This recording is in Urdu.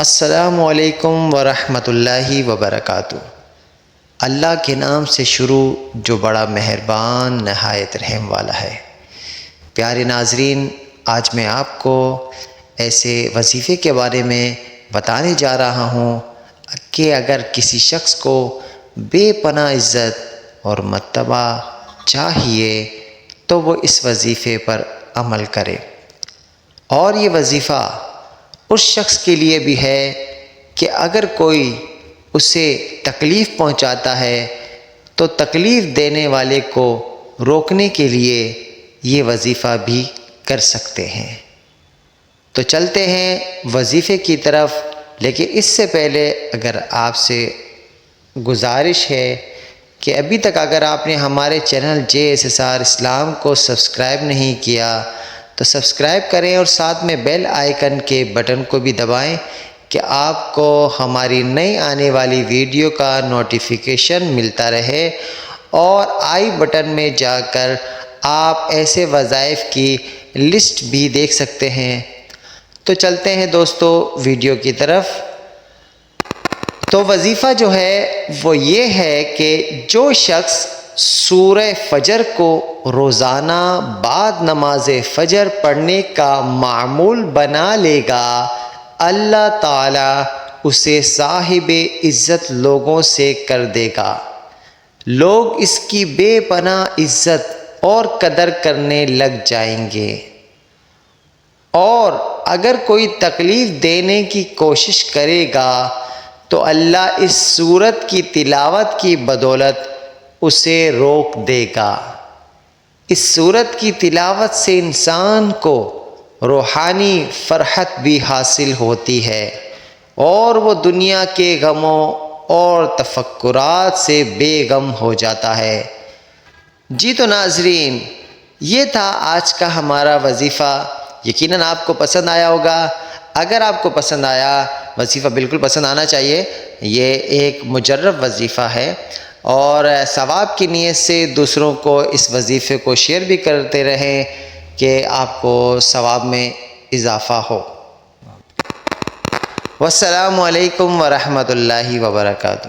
السلام علیکم ورحمۃ اللہ وبرکاتہ۔ اللہ کے نام سے شروع جو بڑا مہربان نہایت رحم والا ہے۔ پیارے ناظرین، آج میں آپ کو ایسے وظیفے کے بارے میں بتانے جا رہا ہوں کہ اگر کسی شخص کو بے پناہ عزت اور مرتبہ چاہیے تو وہ اس وظیفے پر عمل کرے، اور یہ وظیفہ اس شخص کے لیے بھی ہے کہ اگر کوئی اسے تکلیف پہنچاتا ہے تو تکلیف دینے والے کو روکنے کے لیے یہ وظیفہ بھی کر سکتے ہیں۔ تو چلتے ہیں وظیفے کی طرف، لیکن اس سے پہلے اگر آپ سے گزارش ہے کہ ابھی تک اگر آپ نے ہمارے چینل JSSR اسلام کو سبسکرائب نہیں کیا تو سبسکرائب کریں اور ساتھ میں بیل آئیکن کے بٹن کو بھی دبائیں کہ آپ کو ہماری نئی آنے والی ویڈیو کا نوٹیفیکیشن ملتا رہے، اور آئی بٹن میں جا کر آپ ایسے وظائف کی لسٹ بھی دیکھ سکتے ہیں۔ تو چلتے ہیں دوستو ویڈیو کی طرف۔ تو وظیفہ جو ہے وہ یہ ہے کہ جو شخص سورہ فجر کو روزانہ بعد نماز فجر پڑھنے کا معمول بنا لے گا، اللہ تعالیٰ اسے صاحب عزت لوگوں سے کر دے گا۔ لوگ اس کی بے پناہ عزت اور قدر کرنے لگ جائیں گے، اور اگر کوئی تکلیف دینے کی کوشش کرے گا تو اللہ اس سورت کی تلاوت کی بدولت اسے روک دے گا۔ اس سورت کی تلاوت سے انسان کو روحانی فرحت بھی حاصل ہوتی ہے، اور وہ دنیا کے غموں اور تفکرات سے بے غم ہو جاتا ہے۔ جی تو ناظرین، یہ تھا آج کا ہمارا وظیفہ۔ یقیناً آپ کو پسند آیا ہوگا۔ اگر آپ کو پسند آیا، وظیفہ بالکل پسند آنا چاہیے، یہ ایک مجرب وظیفہ ہے، اور ثواب کی نیت سے دوسروں کو اس وظیفے کو شیئر بھی کرتے رہیں کہ آپ کو ثواب میں اضافہ ہو۔ والسلام علیکم ورحمۃ اللہ وبرکاتہ۔